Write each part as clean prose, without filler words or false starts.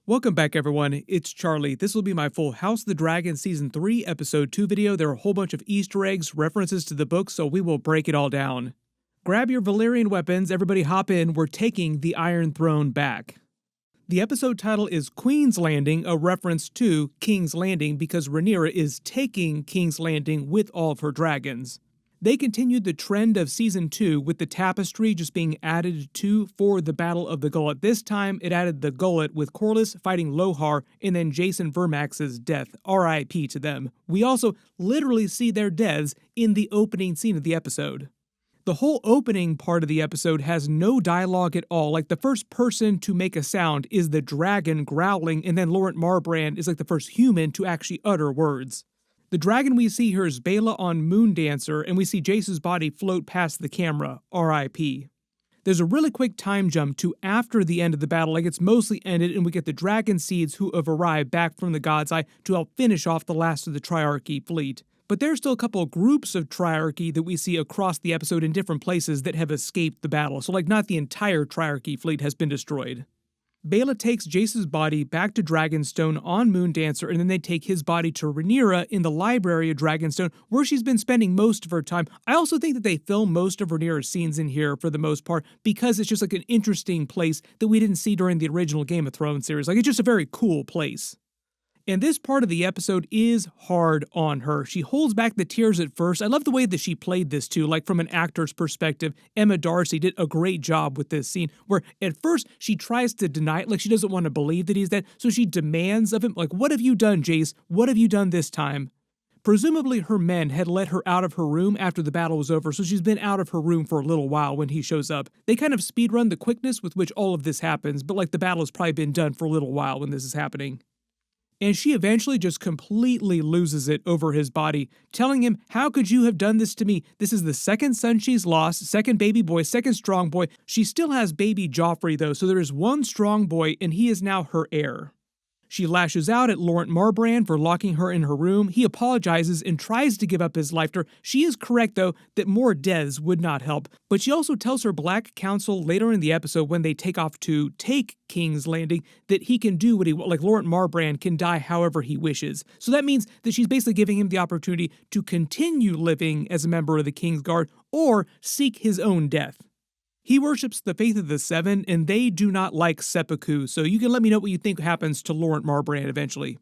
Welcome back everyone, it's Charlie. This will be my full House of the Dragon Season 3 Episode 2 video. There are a whole bunch of Easter eggs, references to the book, so we will break it all down. Grab your Valyrian weapons, everybody hop in, we're taking the Iron Throne back. The episode title is Queen's Landing, a reference to King's Landing because Rhaenyra is taking King's Landing with all of her dragons. They continued the trend of Season 2 with the tapestry just being added to for the Battle of the Gullet. This time, it added the Gullet with Corlys fighting Lohar and then Jason Vermax's death. R.I.P. to them. We also literally see their deaths in the opening scene of the episode. The whole opening part of the episode has no dialogue at all. Like, the first person to make a sound is the dragon growling, and then Laurent Marbrand is like the first human to actually utter words. The dragon we see here is Baela on Moondancer, and we see Jace's body float past the camera, R.I.P. There's a really quick time jump to after the end of the battle, like it's mostly ended, and we get the dragon seeds who have arrived back from the God's Eye to help finish off the last of the Triarchy fleet. But there's still a couple of groups of Triarchy that we see across the episode in different places that have escaped the battle, so like not the entire Triarchy fleet has been destroyed. Baela takes Jace's body back to Dragonstone on Moondancer, and then they take his body to Rhaenyra in the library of Dragonstone, where she's been spending most of her time. I also think that they film most of Rhaenyra's scenes in here for the most part, because it's just like an interesting place that we didn't see during the original Game of Thrones series. Like, it's just a very cool place. And this part of the episode is hard on her. She holds back the tears at first. I love the way that she played this too, like from an actor's perspective. Emma Darcy did a great job with this scene, where at first she tries to deny it, like she doesn't want to believe that he's dead, so she demands of him, like, what have you done, Jace? What have you done this time? Presumably her men had let her out of her room after the battle was over, so she's been out of her room for a little while when he shows up. They kind of speedrun the quickness with which all of this happens, but like the battle has probably been done for a little while when this is happening. And she eventually just completely loses it over his body, telling him, how could you have done this to me? This is the second son she's lost, second baby boy, second strong boy. She still has baby Joffrey though, so there is one strong boy and he is now her heir. She lashes out at Laurent Marbrand for locking her in her room. He apologizes and tries to give up his life to her. She is correct, though, that more deaths would not help. But she also tells her Black Council later in the episode when they take off to take King's Landing that he can do what he wants. Like, Laurent Marbrand can die however he wishes. So that means that she's basically giving him the opportunity to continue living as a member of the King's Guard or seek his own death. He worships the Faith of the Seven, and they do not like seppuku, so you can let me know what you think happens to Laurent Marbrand eventually.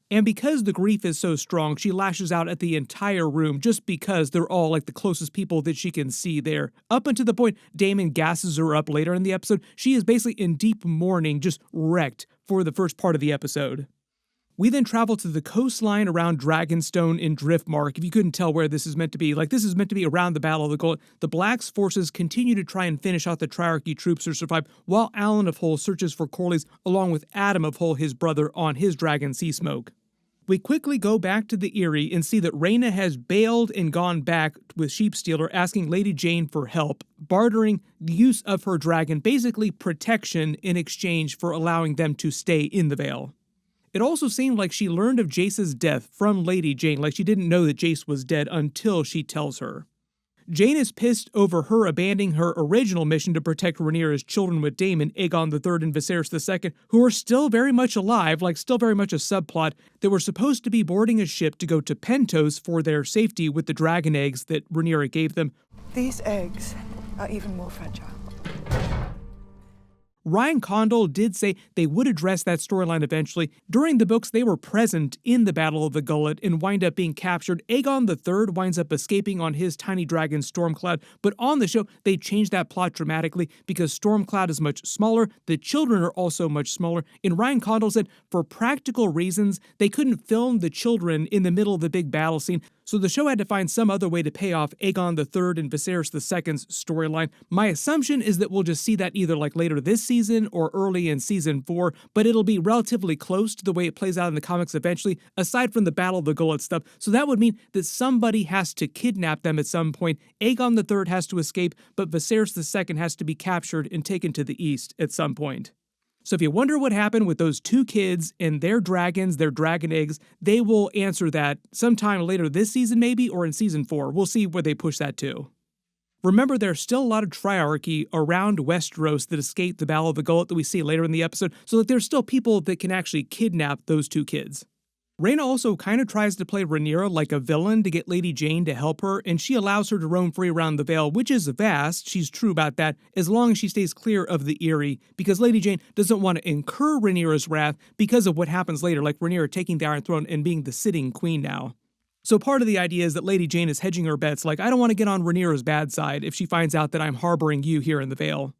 And because the grief is so strong, she lashes out at the entire room just because they're all like the closest people that she can see there. Up until the point Daemon gasses her up later in the episode, she is basically in deep mourning, just wrecked for the first part of the episode. We then travel to the coastline around Dragonstone in Driftmark. If you couldn't tell where this is meant to be, like this is meant to be around the Battle of the Gullet. The Black's forces continue to try and finish out the Triarchy troops to survive, while Alan of Hull searches for Corlys along with Adam of Hull, his brother, on his dragon Seasmoke. We quickly go back to the Eyrie and see that Rhaena has bailed and gone back with Sheepstealer, asking Lady Jane for help, bartering the use of her dragon, basically protection in exchange for allowing them to stay in the Vale. It also seemed like she learned of Jace's death from Lady Jane, like she didn't know that Jace was dead until she tells her. Jane is pissed over her abandoning her original mission to protect Rhaenyra's children with Daemon, Aegon III, and Viserys II, who are still very much alive, like still very much a subplot, that were supposed to be boarding a ship to go to Pentos for their safety with the dragon eggs that Rhaenyra gave them. These eggs are even more fragile. Ryan Condal did say they would address that storyline eventually. During the books, they were present in the Battle of the Gullet and wind up being captured. Aegon III winds up escaping on his tiny dragon Stormcloud, but on the show, they changed that plot dramatically because Stormcloud is much smaller, the children are also much smaller, and Ryan Condal said for practical reasons, they couldn't film the children in the middle of the big battle scene, so the show had to find some other way to pay off Aegon III and Viserys II's storyline. My assumption is that we'll just see that either like later this season or early in season 4, but it'll be relatively close to the way it plays out in the comics eventually, aside from the Battle of the Gullet stuff. So that would mean that somebody has to kidnap them at some point. Aegon III has to escape, but Viserys II has to be captured and taken to the east at some point. So if you wonder what happened with those two kids and their dragons, their dragon eggs, they will answer that sometime later this season maybe, or in season 4. We'll see where they push that to. Remember, there's still a lot of triarchy around Westeros that escaped the Battle of the Gullet that we see later in the episode, so that there's still people that can actually kidnap those two kids. Rhaena also kind of tries to play Rhaenyra like a villain to get Lady Jane to help her, and she allows her to roam free around the Vale, which is vast, she's true about that, as long as she stays clear of the Eyrie, because Lady Jane doesn't want to incur Rhaenyra's wrath because of what happens later, like Rhaenyra taking the Iron Throne and being the sitting queen now. So part of the idea is that Lady Jane is hedging her bets, like, I don't want to get on Rhaenyra's bad side if she finds out that I'm harboring you here in the Vale.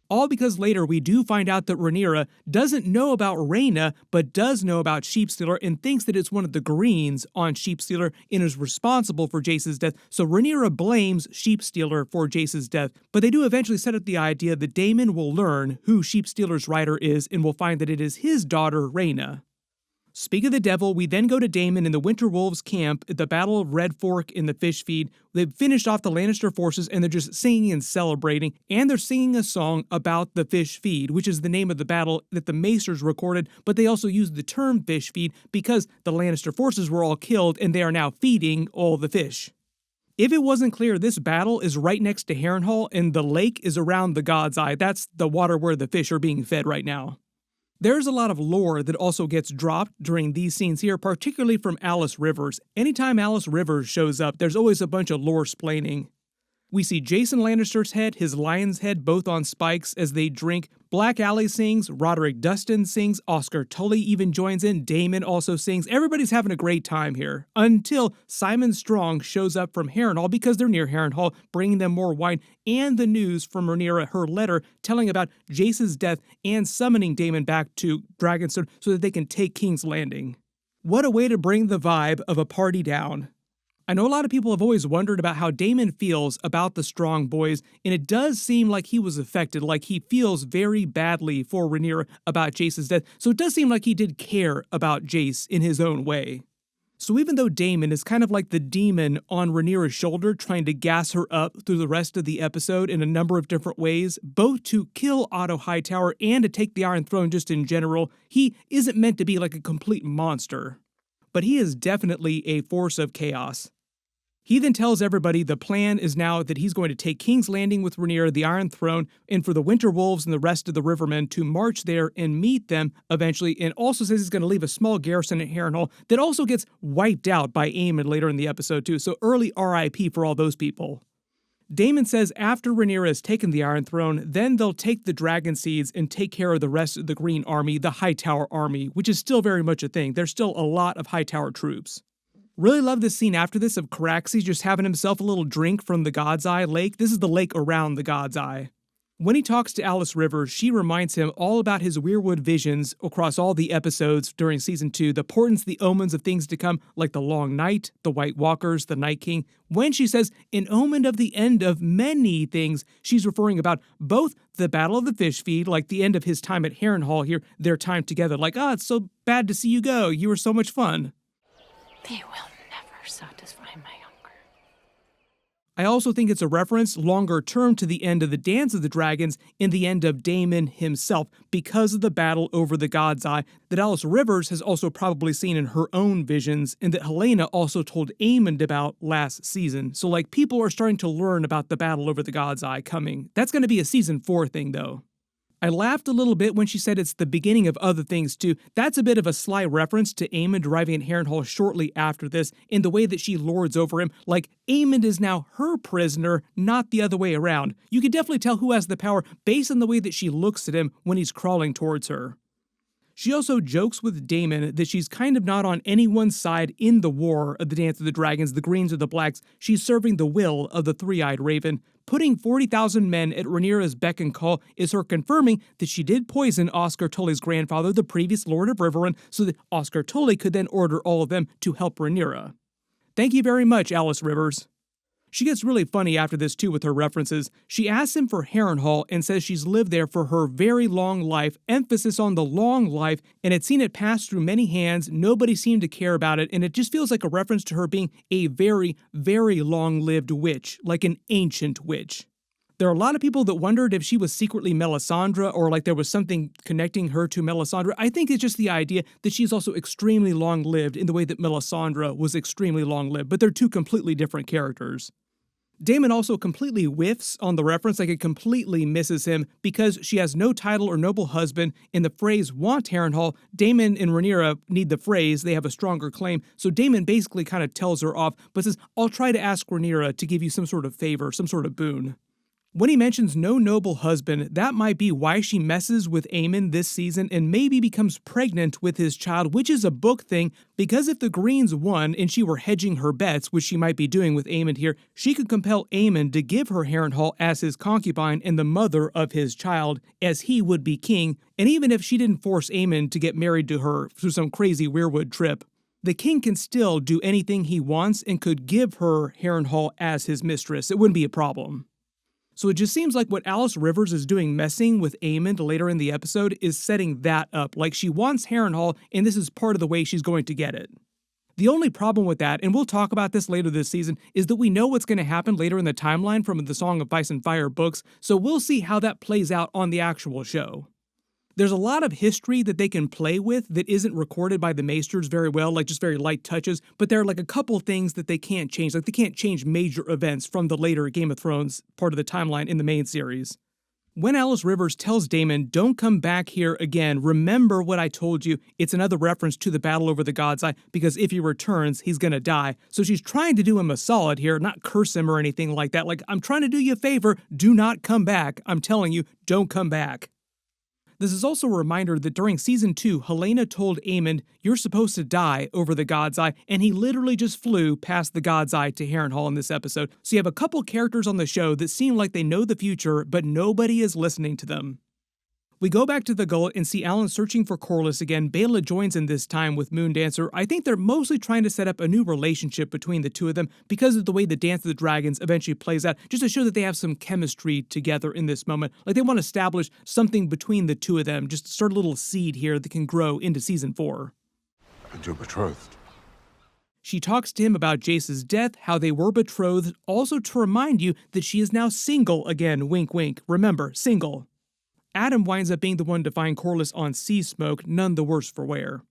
All because later we do find out that Rhaenyra doesn't know about Rhaena, but does know about Sheepstealer and thinks that it's one of the Greens on Sheepstealer and is responsible for Jace's death. So Rhaenyra blames Sheepstealer for Jace's death, but they do eventually set up the idea that Daemon will learn who Sheepstealer's rider is and will find that it is his daughter, Rhaena. Speak of the devil, we then go to Daemon in the Winter Wolves camp at the Battle of Red Fork in the Fish Feed. They've finished off the Lannister forces and they're just singing and celebrating, and they're singing a song about the Fish Feed, which is the name of the battle that the Maesters recorded, but they also used the term Fish Feed because the Lannister forces were all killed and they are now feeding all the fish. If it wasn't clear, this battle is right next to Harrenhal and the lake is around the God's Eye. That's the water where the fish are being fed right now. There's a lot of lore that also gets dropped during these scenes here, particularly from Alys Rivers. Anytime Alys Rivers shows up, there's always a bunch of lore-splaining. We see Jason Lannister's head, his lion's head, both on spikes as they drink. Black Aly sings, Roderick Dustin sings, Oscar Tully even joins in, Daemon also sings. Everybody's having a great time here, until Simon Strong shows up from Harrenhal because they're near Harrenhal, bringing them more wine and the news from Rhaenyra, her letter, telling about Jace's death and summoning Daemon back to Dragonstone so that they can take King's Landing. What a way to bring the vibe of a party down. I know a lot of people have always wondered about how Daemon feels about the Strong boys, and it does seem like he was affected, like he feels very badly for Rhaenyra about Jace's death, so it does seem like he did care about Jace in his own way. So even though Daemon is kind of like the demon on Rhaenyra's shoulder trying to gas her up through the rest of the episode in a number of different ways, both to kill Otto Hightower and to take the Iron Throne just in general, he isn't meant to be like a complete monster. But he is definitely a force of chaos. He then tells everybody the plan is now that he's going to take King's Landing with Rhaenyra, the Iron Throne, and for the Winter Wolves and the rest of the Rivermen to march there and meet them eventually, and also says he's going to leave a small garrison at Harrenhal that also gets wiped out by Aemond later in the episode too, so early RIP for all those people. Daemon says after Rhaenyra has taken the Iron Throne, then they'll take the Dragon Seeds and take care of the rest of the Green Army, the Hightower Army, which is still very much a thing. There's still a lot of Hightower troops. Really love this scene after this of Caraxes just having himself a little drink from the God's Eye Lake. This is the lake around the God's Eye. When he talks to Alys Rivers, she reminds him all about his weirwood visions across all the episodes during Season 2, the portents, the omens of things to come, like the Long Night, the White Walkers, the Night King. When she says an omen of the end of many things, she's referring about both the Battle of the Fish Feed, like the end of his time at Harrenhal here, their time together, like, it's so bad to see you go, you were so much fun. They will never satisfy my hunger. I also think it's a reference longer term to the end of the Dance of the Dragons and the end of Daemon himself because of the battle over the God's Eye that Alys Rivers has also probably seen in her own visions and that Helaena also told Aemond about last season. So like people are starting to learn about the battle over the God's Eye coming. That's going to be a Season 4 thing though. I laughed a little bit when she said it's the beginning of other things too. That's a bit of a sly reference to Aemond arriving at Harrenhal shortly after this in the way that she lords over him, like Aemond is now her prisoner, not the other way around. You can definitely tell who has the power based on the way that she looks at him when he's crawling towards her. She also jokes with Daemon that she's kind of not on anyone's side in the war of the Dance of the Dragons, the Greens or the Blacks. She's serving the will of the Three-Eyed Raven. Putting 40,000 men at Rhaenyra's beck and call is her confirming that she did poison Oscar Tully's grandfather, the previous Lord of Riverrun, so that Oscar Tully could then order all of them to help Rhaenyra. Thank you very much, Alys Rivers. She gets really funny after this too with her references. She asks him for Harrenhal and says she's lived there for her very long life, emphasis on the long life, and had seen it pass through many hands, nobody seemed to care about it, and it just feels like a reference to her being a very, very long-lived witch, like an ancient witch. There are a lot of people that wondered if she was secretly Melisandre or like there was something connecting her to Melisandre. I think it's just the idea that she's also extremely long-lived in the way that Melisandre was extremely long-lived, but they're two completely different characters. Daemon also completely whiffs on the reference, like it completely misses him, because she has no title or noble husband. In the phrase want Harrenhal, Daemon and Rhaenyra need the phrase, they have a stronger claim, so Daemon basically kind of tells her off, but says, I'll try to ask Rhaenyra to give you some sort of favor, some sort of boon. When he mentions no noble husband, that might be why she messes with Aemond this season and maybe becomes pregnant with his child, which is a book thing, because if the Greens won and she were hedging her bets, which she might be doing with Aemond here, she could compel Aemond to give her Harrenhal as his concubine and the mother of his child, as he would be king, and even if she didn't force Aemond to get married to her through some crazy weirwood trip, the king can still do anything he wants and could give her Harrenhal as his mistress. It wouldn't be a problem. So it just seems like what Alys Rivers is doing messing with Aemond later in the episode is setting that up, like she wants Harrenhal and this is part of the way she's going to get it. The only problem with that, and we'll talk about this later this season, is that we know what's going to happen later in the timeline from the Song of Ice and Fire books, so we'll see how that plays out on the actual show. There's a lot of history that they can play with that isn't recorded by the Maesters very well, like just very light touches, but there are like a couple things that they can't change. Like they can't change major events from the later Game of Thrones part of the timeline in the main series. When Alys Rivers tells Daemon, don't come back here again, remember what I told you, it's another reference to the battle over the God's Eye, because if he returns, he's gonna die. So she's trying to do him a solid here, not curse him or anything like that. Like, I'm trying to do you a favor, do not come back. I'm telling you, don't come back. This is also a reminder that during Season 2, Helaena told Aemond, you're supposed to die over the God's Eye, and he literally just flew past the God's Eye to Harrenhal in this episode. So you have a couple characters on the show that seem like they know the future, but nobody is listening to them. We go back to the Gullet and see Alan searching for Corlys again. Baela joins in this time with Moondancer. I think they're mostly trying to set up a new relationship between the two of them because of the way the Dance of the Dragons eventually plays out, just to show that they have some chemistry together in this moment. Like they want to establish something between the two of them, just start a little seed here that can grow into Season 4. And you're betrothed. She talks to him about Jace's death, how they were betrothed, also to remind you that she is now single again, wink wink. Remember, single. Adam winds up being the one to find Corlys on Sea Smoke, none the worse for wear.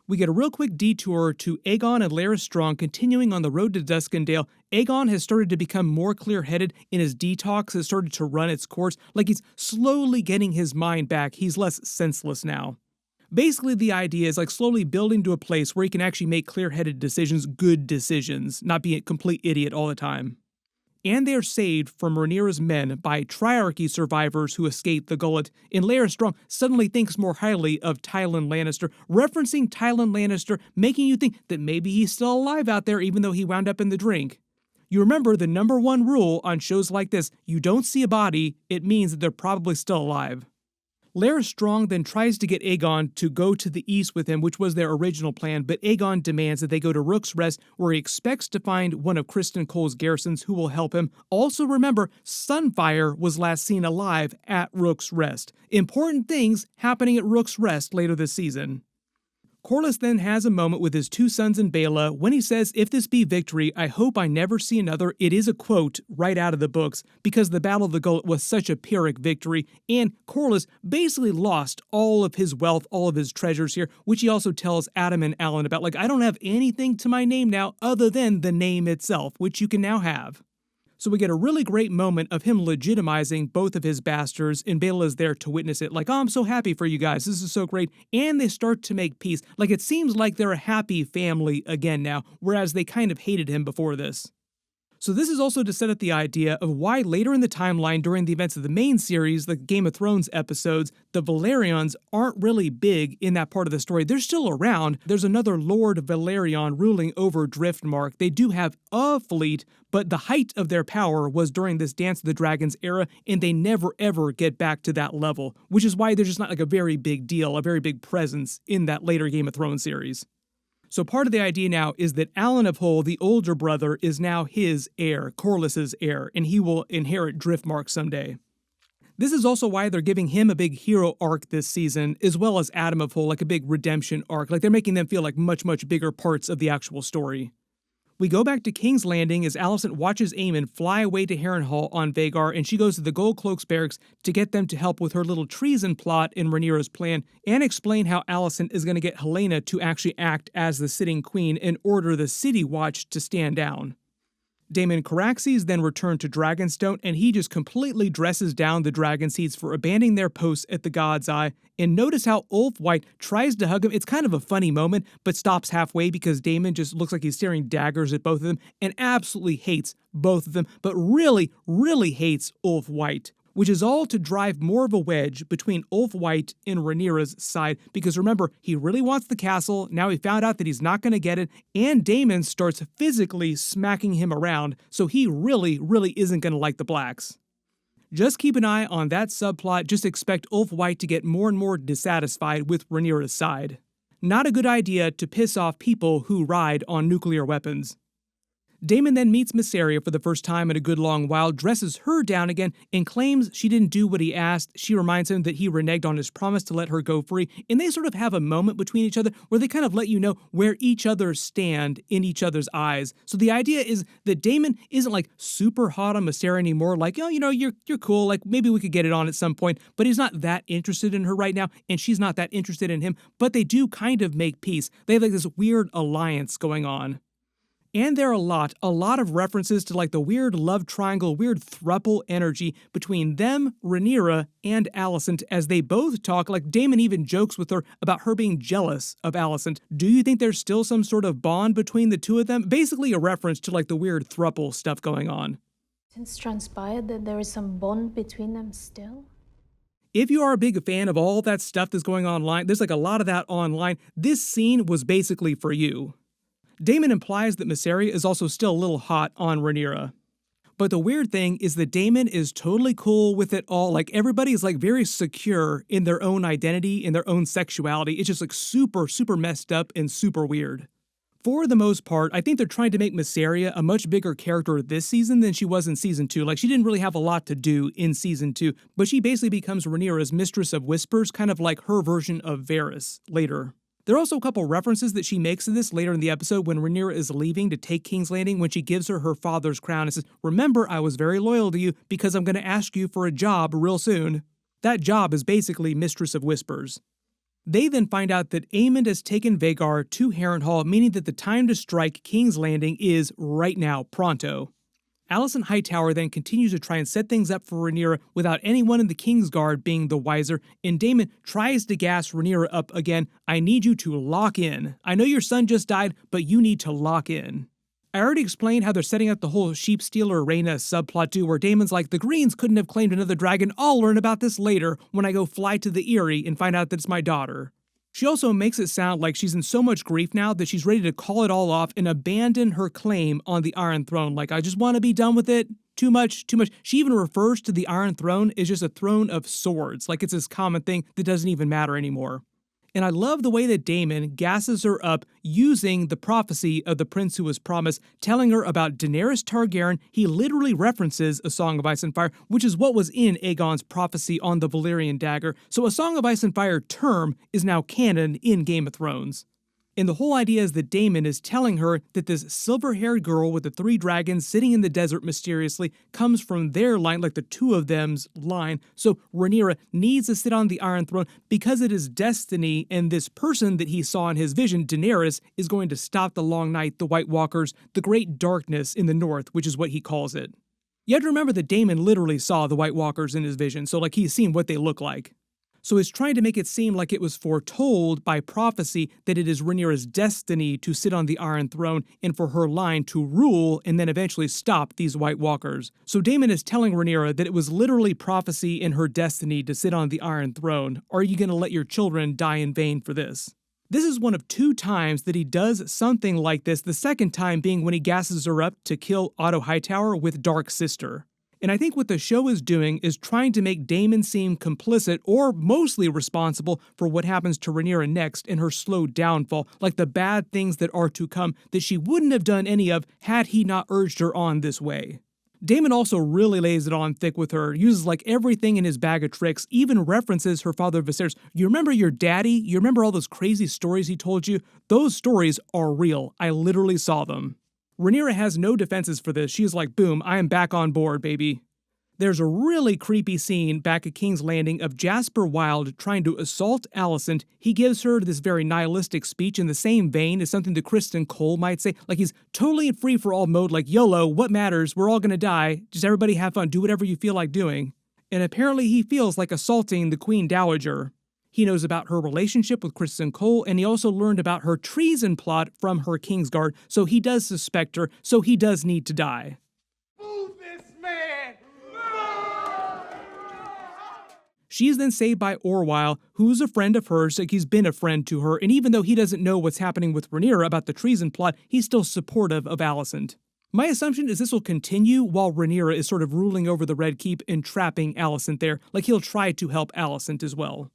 We get a real quick detour to Aegon and Larys Strong continuing on the road to Duskendale. Aegon has started to become more clear-headed, and his detox has started to run its course, like he's slowly getting his mind back. He's less senseless now. Basically, the idea is like slowly building to a place where he can actually make clear-headed decisions, good decisions, not be a complete idiot all the time. And they are saved from Rhaenyra's men by Triarchy survivors who escaped the Gullet, and Larys Strong suddenly thinks more highly of Tywin Lannister, referencing Tywin Lannister, making you think that maybe he's still alive out there even though he wound up in the drink. You remember the #1 rule on shows like this, you don't see a body, it means that they're probably still alive. Larys Strong then tries to get Aegon to go to the east with him, which was their original plan, but Aegon demands that they go to Rook's Rest, where he expects to find one of Criston Cole's garrisons who will help him. Also remember, Sunfire was last seen alive at Rook's Rest. Important things happening at Rook's Rest later this season. Corlys then has a moment with his two sons and Baela when he says, if this be victory, I hope I never see another. It is a quote right out of the books, because the Battle of the Gullet was such a Pyrrhic victory, and Corlys basically lost all of his wealth, all of his treasures here, which he also tells Adam and Alan about, like, I don't have anything to my name now other than the name itself, which you can now have. So we get a really great moment of him legitimizing both of his bastards, and Baela's there to witness it, like, oh, I'm so happy for you guys, this is so great, and they start to make peace. Like, it seems like they're a happy family again now, whereas they kind of hated him before this. So this is also to set up the idea of why later in the timeline during the events of the main series, the Game of Thrones episodes, the Valerians aren't really big in that part of the story. They're still around. There's another Lord Valerion ruling over Driftmark. They do have a fleet, but the height of their power was during this Dance of the Dragons era, and they never ever get back to that level, which is why they're just not like a very big deal, a very big presence in that later Game of Thrones series. So part of the idea now is that Alan of Hull, the older brother, is now his heir, Corlys's heir, and he will inherit Driftmark someday. This is also why they're giving him a big hero arc this season, as well as Adam of Hull, like a big redemption arc. Like they're making them feel like much, much bigger parts of the actual story. We go back to King's Landing as Alicent watches Aemond fly away to Harrenhal on Vhagar, and she goes to the Gold Cloaks barracks to get them to help with her little treason plot in Rhaenyra's plan, and explain how Alicent is going to get Helaena to actually act as the sitting queen and order the City Watch to stand down. Daemon Caraxes then returned to Dragonstone, and he just completely dresses down the dragon seeds for abandoning their posts at the God's Eye. And notice how Ulf White tries to hug him. It's kind of a funny moment, but stops halfway because Daemon just looks like he's staring daggers at both of them and absolutely hates both of them, but really, really hates Ulf White, which is all to drive more of a wedge between Ulf White and Rhaenyra's side, because remember, he really wants the castle, now he found out that he's not going to get it, and Daemon starts physically smacking him around, so he really, really isn't going to like the Blacks. Just keep an eye on that subplot, just expect Ulf White to get more and more dissatisfied with Rhaenyra's side. Not a good idea to piss off people who ride on nuclear weapons. Daemon then meets Mysaria for the first time in a good long while, dresses her down again, and claims she didn't do what he asked. She reminds him that he reneged on his promise to let her go free, and they sort of have a moment between each other where they kind of let you know where each other stand in each other's eyes. So the idea is that Daemon isn't like super hot on Mysaria anymore, like, oh, you know, you're cool, like maybe we could get it on at some point, but he's not that interested in her right now, and she's not that interested in him, but they do kind of make peace. They have like this weird alliance going on. And there are a lot of references to like the weird love triangle, weird throuple energy between them, Rhaenyra, and Alysanne as they both talk. Like Daemon even jokes with her about her being jealous of Alysanne. Do you think there's still some sort of bond between the two of them? Basically a reference to like the weird throuple stuff going on. It's transpired that there is some bond between them still. If you are a big fan of all that stuff that's going on online, there's like a lot of that online. This scene was basically for you. Daemon implies that Mysaria is also still a little hot on Rhaenyra. But the weird thing is that Daemon is totally cool with it all. Like everybody is like very secure in their own identity, in their own sexuality. It's just like super, super messed up and super weird. For the most part, I think they're trying to make Mysaria a much bigger character this season than she was in season 2. Like she didn't really have a lot to do in season 2, but she basically becomes Rhaenyra's Mistress of Whispers, kind of like her version of Varys later. There are also a couple references that she makes to this later in the episode when Rhaenyra is leaving to take King's Landing, when she gives her father's crown and says, "Remember, I was very loyal to you because I'm going to ask you for a job real soon." That job is basically Mistress of Whispers. They then find out that Aemond has taken Vhagar to Harrenhal, meaning that the time to strike King's Landing is right now, pronto. Alysanne Hightower then continues to try and set things up for Rhaenyra without anyone in the Kingsguard being the wiser, and Daemon tries to gas Rhaenyra up again. "I need you to lock in. I know your son just died, but you need to lock in." I already explained how they're setting up the whole sheep stealer Rhaena subplot too, where Daemon's like, the Greens couldn't have claimed another dragon. I'll learn about this later when I go fly to the Eyrie and find out that it's my daughter. She also makes it sound like she's in so much grief now that she's ready to call it all off and abandon her claim on the Iron Throne. Like, I just want to be done with it. Too much, too much. She even refers to the Iron Throne as just a throne of swords, like it's this common thing that doesn't even matter anymore. And I love the way that Daemon gasses her up using the prophecy of the prince who was promised, telling her about Daenerys Targaryen. He literally references A Song of Ice and Fire, which is what was in Aegon's prophecy on the Valyrian dagger. So A Song of Ice and Fire term is now canon in Game of Thrones. And the whole idea is that Daemon is telling her that this silver-haired girl with the 3 dragons sitting in the desert mysteriously comes from their line, like the 2 of them's line. So Rhaenyra needs to sit on the Iron Throne because it is destiny, and this person that he saw in his vision, Daenerys, is going to stop the Long Night, the White Walkers, the Great Darkness in the north, which is what he calls it. You have to remember that Daemon literally saw the White Walkers in his vision, so like he's seen what they look like. So he's trying to make it seem like it was foretold by prophecy that it is Rhaenyra's destiny to sit on the Iron Throne and for her line to rule and then eventually stop these White Walkers. So Daemon is telling Rhaenyra that it was literally prophecy in her destiny to sit on the Iron Throne. Are you going to let your children die in vain for this? This is one of 2 times that he does something like this, the second time being when he gasses her up to kill Otto Hightower with Dark Sister. And I think what the show is doing is trying to make Daemon seem complicit or mostly responsible for what happens to Rhaenyra next in her slow downfall, like the bad things that are to come that she wouldn't have done any of had he not urged her on this way. Daemon also really lays it on thick with her, uses like everything in his bag of tricks, even references her father Viserys. You remember your daddy? You remember all those crazy stories he told you? Those stories are real. I literally saw them. Rhaenyra has no defenses for this. She is like, boom, I am back on board, baby. There's a really creepy scene back at King's Landing of Jasper Wilde trying to assault Alysanne. He gives her this very nihilistic speech in the same vein as something that Criston Cole might say. Like he's totally in free-for-all mode, like YOLO, what matters, we're all gonna die, just everybody have fun, do whatever you feel like doing. And apparently he feels like assaulting the Queen Dowager. He knows about her relationship with Criston Cole, and he also learned about her treason plot from her Kingsguard, so he does suspect her, so he does need to die. Move this man! She is then saved by Orwyle, who's a friend of hers, like he's been a friend to her, and even though he doesn't know what's happening with Rhaenyra about the treason plot, he's still supportive of Alysanne. My assumption is this will continue while Rhaenyra is sort of ruling over the Red Keep and trapping Alysanne there, like he'll try to help Alysanne as well.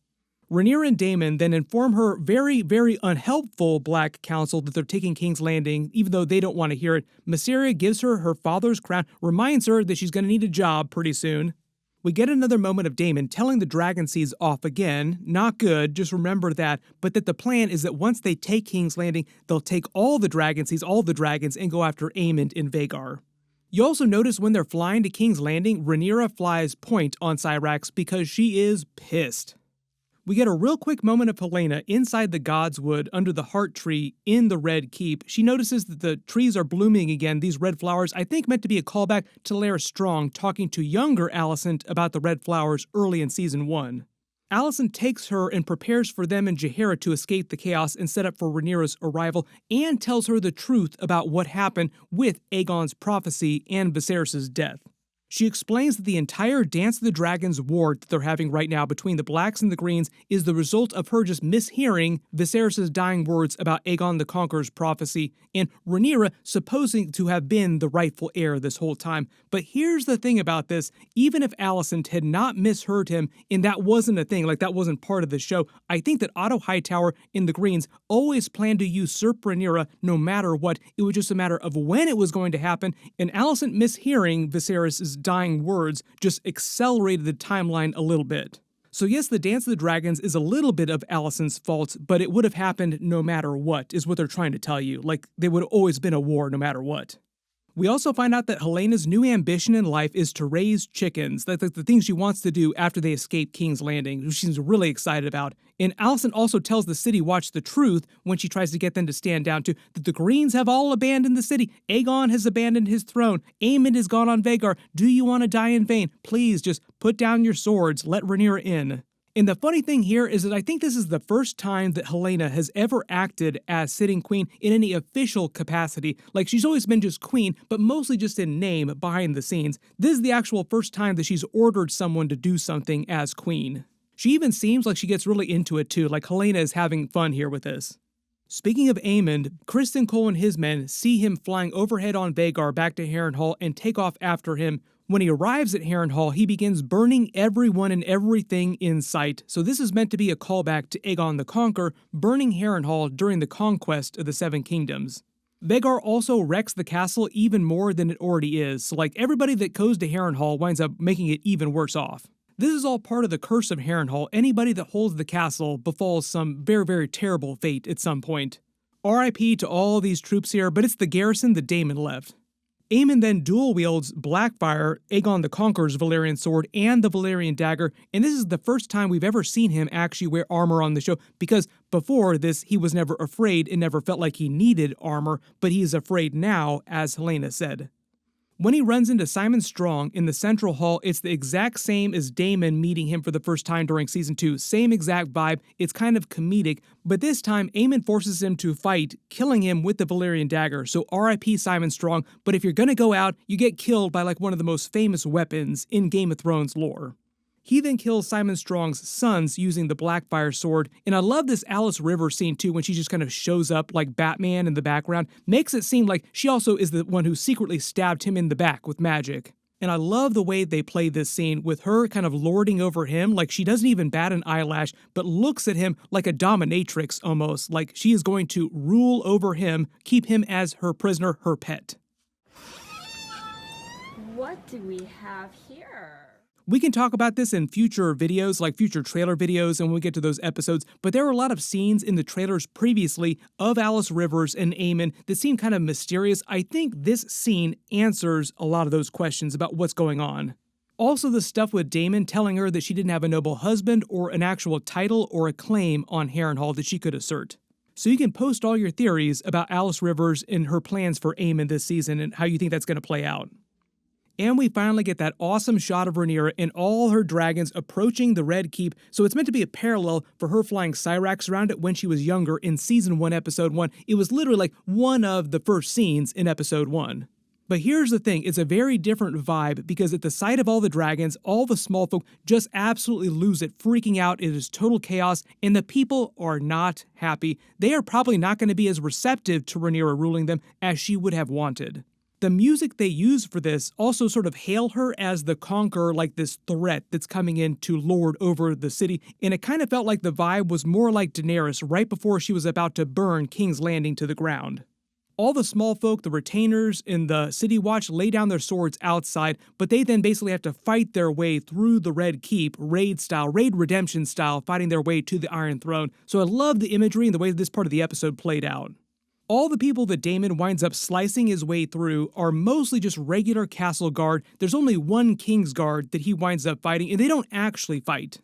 Rhaenyra and Daemon then inform her very, very unhelpful Black Council that they're taking King's Landing, even though they don't want to hear it. Mysaria gives her her father's crown, reminds her that she's going to need a job pretty soon. We get another moment of Daemon telling the Dragon Seas off again, not good, just remember that, but that the plan is that once they take King's Landing, they'll take all the Dragon Seas, all the dragons, and go after Aemond in Vhagar. You also notice when they're flying to King's Landing, Rhaenyra flies point on Syrax because she is pissed. We get a real quick moment of Helaena inside the Godswood under the Heart Tree in the Red Keep. She notices that the trees are blooming again, these red flowers, I think meant to be a callback to Larys Strong talking to younger Alysanne about the red flowers early in Season 1. Alysanne takes her and prepares for them and Jaehaera to escape the chaos and set up for Rhaenyra's arrival, and tells her the truth about what happened with Aegon's prophecy and Viserys' death. She explains that the entire Dance of the Dragons war that they're having right now between the Blacks and the Greens is the result of her just mishearing Viserys' dying words about Aegon the Conqueror's prophecy, and Rhaenyra supposing to have been the rightful heir this whole time. But here's the thing about this, even if Alysanne had not misheard him, and that wasn't a thing, like that wasn't part of the show, I think that Otto Hightower and the Greens always planned to usurp Rhaenyra no matter what. It was just a matter of when it was going to happen, and Alysanne mishearing Viserys' dying words just accelerated the timeline a little bit. So yes, the Dance of the Dragons is a little bit of Alysonne's fault, but it would have happened no matter what, is what they're trying to tell you. Like, there would have always been a war no matter what. We also find out that Helena's new ambition in life is to raise chickens. That's like the thing she wants to do after they escape King's Landing, which she's really excited about. And Alysanne also tells the City Watch the truth when she tries to get them to stand down to that the Greens have all abandoned the city. Aegon has abandoned his throne. Aemond is gone on Vhagar. Do you want to die in vain? Please just put down your swords. Let Rhaenyra in. And the funny thing here is that I think this is the first time that Helaena has ever acted as sitting queen in any official capacity. Like, she's always been just queen, but mostly just in name behind the scenes. This is the actual first time that she's ordered someone to do something as queen. She even seems like she gets really into it too, like Helaena is having fun here with this. Speaking of Aemond, Criston Cole and his men see him flying overhead on Vhagar back to Harrenhal and take off after him. When he arrives at Harrenhal, he begins burning everyone and everything in sight. So this is meant to be a callback to Aegon the Conqueror burning Harrenhal during the conquest of the Seven Kingdoms. Vhagar also wrecks the castle even more than it already is, so like everybody that goes to Harrenhal winds up making it even worse off. This is all part of the curse of Harrenhal. Anybody that holds the castle befalls some very, very terrible fate at some point. RIP to all these troops here, but it's the garrison that Daemon left. Aemond then dual-wields Blackfire, Aegon the Conqueror's Valyrian sword, and the Valyrian dagger, and this is the first time we've ever seen him actually wear armor on the show, because before this, he was never afraid and never felt like he needed armor, but he is afraid now, as Helaena said. When he runs into Simon Strong in the Central Hall, it's the exact same as Daemon meeting him for the first time during Season 2. Same exact vibe, it's kind of comedic, but this time Aemond forces him to fight, killing him with the Valyrian dagger, so RIP Simon Strong, but if you're gonna go out, you get killed by like one of the most famous weapons in Game of Thrones lore. He then kills Simon Strong's sons using the Blackfire sword, and I love this Alys River scene too when she just kind of shows up like Batman in the background, makes it seem like she also is the one who secretly stabbed him in the back with magic. And I love the way they play this scene with her kind of lording over him, like she doesn't even bat an eyelash, but looks at him like a dominatrix almost, like she is going to rule over him, keep him as her prisoner, her pet. What do we have here? We can talk about this in future videos, like future trailer videos, and when we get to those episodes, but there were a lot of scenes in the trailers previously of Alys Rivers and Aemond that seem kind of mysterious. I think this scene answers a lot of those questions about what's going on. Also the stuff with Daemon telling her that she didn't have a noble husband or an actual title or a claim on Harrenhal that she could assert. So you can post all your theories about Alys Rivers and her plans for Aemond this season and how you think that's going to play out. And we finally get that awesome shot of Rhaenyra and all her dragons approaching the Red Keep, so it's meant to be a parallel for her flying Cyrax around it when she was younger in Season 1, Episode 1. It was literally like one of the first scenes in Episode 1. But here's the thing, it's a very different vibe because at the sight of all the dragons, all the small folk just absolutely lose it, freaking out. It is total chaos, and the people are not happy. They are probably not going to be as receptive to Rhaenyra ruling them as she would have wanted. The music they use for this also sort of hail her as the conqueror, like this threat that's coming in to lord over the city, and it kind of felt like the vibe was more like Daenerys right before she was about to burn King's Landing to the ground. All the small folk, the retainers in the City Watch, lay down their swords outside, but they then basically have to fight their way through the Red Keep, raid redemption style, fighting their way to the Iron Throne. So I love the imagery and the way this part of the episode played out. All the people that Daemon winds up slicing his way through are mostly just regular castle guard. There's only one King's Guard that he winds up fighting, and they don't actually fight.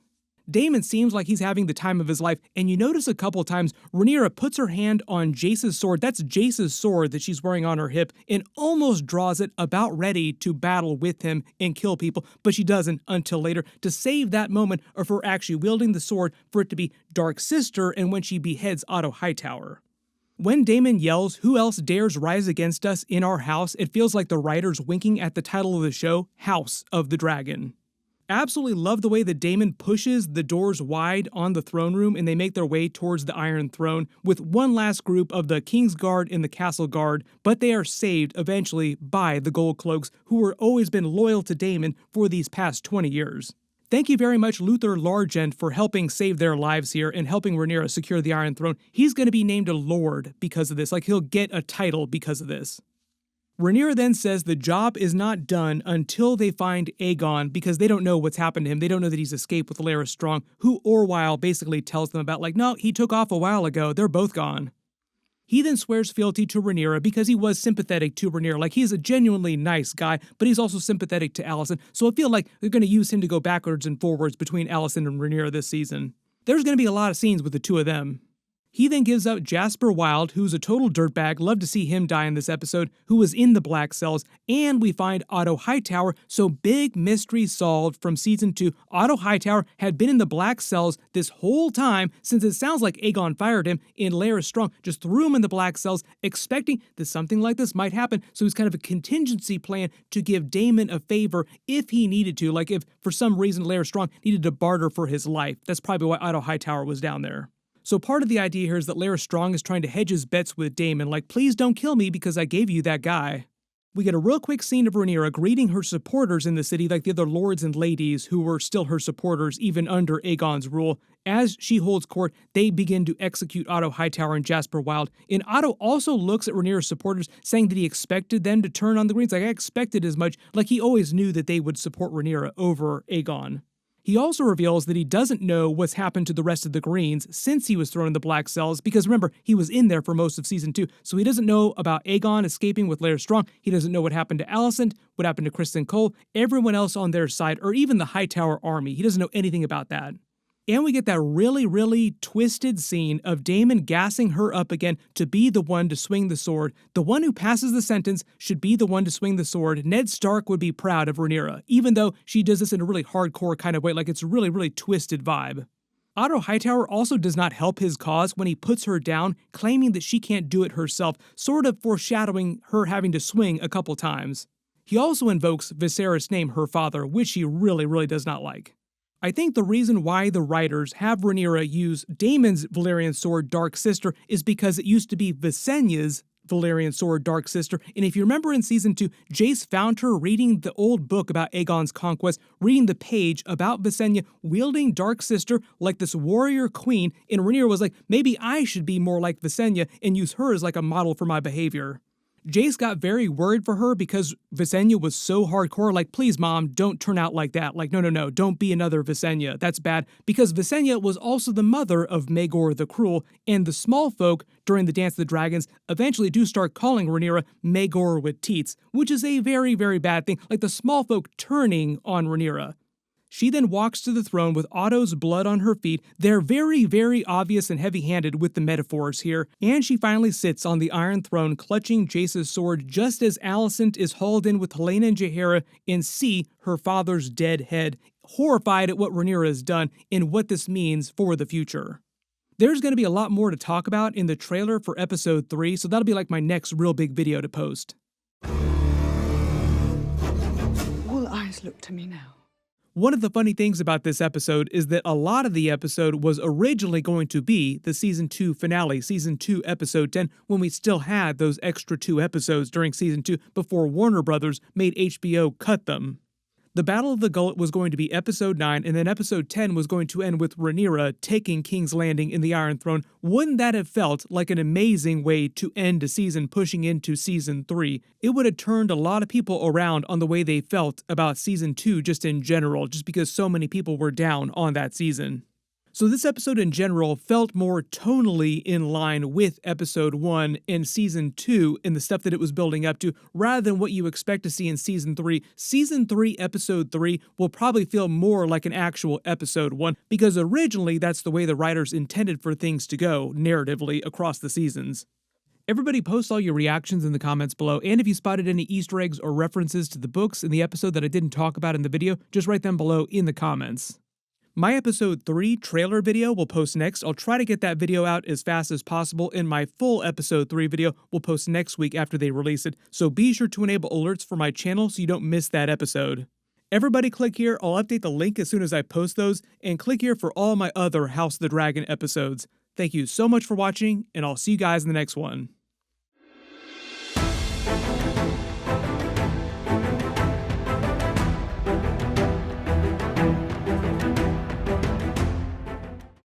Daemon seems like he's having the time of his life, and you notice a couple of times Rhaenyra puts her hand on Jace's sword, that's Jace's sword that she's wearing on her hip, and almost draws it about ready to battle with him and kill people, but she doesn't until later to save that moment of her actually wielding the sword for it to be Dark Sister and when she beheads Otto Hightower. When Daemon yells, "Who else dares rise against us in our house?" it feels like the writers winking at the title of the show, House of the Dragon. Absolutely love the way that Daemon pushes the doors wide on the throne room and they make their way towards the Iron Throne with one last group of the King's Guard and the Castle Guard, but they are saved eventually by the Gold Cloaks, who have always been loyal to Daemon for these past 20 years. Thank you very much, Luther Largent, for helping save their lives here and helping Rhaenyra secure the Iron Throne. He's going to be named a lord because of this, like he'll get a title because of this. Rhaenyra then says the job is not done until they find Aegon because they don't know what's happened to him. They don't know that he's escaped with Larys Strong, who Orwyle basically tells them about, like, no, he took off a while ago. They're both gone. He then swears fealty to Rhaenyra because he was sympathetic to Rhaenyra. Like, he's a genuinely nice guy, but he's also sympathetic to Alysanne. So I feel like they're going to use him to go backwards and forwards between Alysanne and Rhaenyra this season. There's going to be a lot of scenes with the two of them. He then gives out Jasper Wilde, who's a total dirtbag, love to see him die in this episode, who was in the Black Cells, and we find Otto Hightower, so big mystery solved from Season 2. Otto Hightower had been in the Black Cells this whole time, since it sounds like Aegon fired him, and Larys Strong just threw him in the Black Cells, expecting that something like this might happen, so it was kind of a contingency plan to give Daemon a favor if he needed to, like if for some reason Larys Strong needed to barter for his life. That's probably why Otto Hightower was down there. So part of the idea here is that Larys Strong is trying to hedge his bets with Daemon, like, please don't kill me because I gave you that guy. We get a real quick scene of Rhaenyra greeting her supporters in the city, like the other lords and ladies who were still her supporters even under Aegon's rule. As she holds court, they begin to execute Otto Hightower and Jasper Wilde. And Otto also looks at Rhaenyra's supporters, saying that he expected them to turn on the Greens. Like, I expected as much, like he always knew that they would support Rhaenyra over Aegon. He also reveals that he doesn't know what's happened to the rest of the Greens since he was thrown in the Black Cells, because remember, he was in there for most of Season 2, so he doesn't know about Aegon escaping with Larys Strong, he doesn't know what happened to Alicent, what happened to Criston Cole, everyone else on their side, or even the Hightower army. He doesn't know anything about that. And we get that really, really twisted scene of Daemon gassing her up again to be the one to swing the sword. The one who passes the sentence should be the one to swing the sword. Ned Stark would be proud of Rhaenyra, even though she does this in a really hardcore kind of way, like it's a really, really twisted vibe. Otto Hightower also does not help his cause when he puts her down, claiming that she can't do it herself, sort of foreshadowing her having to swing a couple times. He also invokes Viserys' name, her father, which he really, really does not like. I think the reason why the writers have Rhaenyra use Daemon's Valyrian sword, Dark Sister, is because it used to be Visenya's Valyrian sword, Dark Sister, and if you remember in Season 2, Jace found her reading the old book about Aegon's conquest, reading the page about Visenya wielding Dark Sister like this warrior queen, and Rhaenyra was like, maybe I should be more like Visenya and use her as like a model for my behavior. Jace got very worried for her because Visenya was so hardcore, like, please, mom, don't turn out like that. Like, no, don't be another Visenya. That's bad. Because Visenya was also the mother of Maegor the Cruel, and the small folk during the Dance of the Dragons eventually do start calling Rhaenyra Maegor with teats, which is a very, very bad thing, like the small folk turning on Rhaenyra. She then walks to the throne with Otto's blood on her feet. They're very, very obvious and heavy-handed with the metaphors here. And she finally sits on the Iron Throne clutching Jace's sword just as Alicent is hauled in with Helaena and Jaehaera and see her father's dead head, horrified at what Rhaenyra has done and what this means for the future. There's going to be a lot more to talk about in the trailer for episode 3, so that'll be like my next real big video to post. All eyes look to me now. One of the funny things about this episode is that a lot of the episode was originally going to be the Season 2 finale, Season 2, Episode 10, when we still had those extra 2 episodes during Season 2 before Warner Brothers made HBO cut them. The Battle of the Gullet was going to be Episode 9, and then Episode 10 was going to end with Rhaenyra taking King's Landing in the Iron Throne. Wouldn't that have felt like an amazing way to end a season pushing into Season 3? It would have turned a lot of people around on the way they felt about Season 2 just in general, just because so many people were down on that season. So this episode in general felt more tonally in line with Episode 1 and Season 2 and the stuff that it was building up to, rather than what you expect to see in Season 3. Season 3, Episode 3 will probably feel more like an actual Episode 1, because originally that's the way the writers intended for things to go, narratively, across the seasons. Everybody post all your reactions in the comments below, and if you spotted any Easter eggs or references to the books in the episode that I didn't talk about in the video, just write them below in the comments. My Episode 3 trailer video will post next. I'll try to get that video out as fast as possible, and my full Episode 3 video will post next week after they release it, so be sure to enable alerts for my channel so you don't miss that episode. Everybody click here, I'll update the link as soon as I post those, and click here for all my other House of the Dragon episodes. Thank you so much for watching, and I'll see you guys in the next one.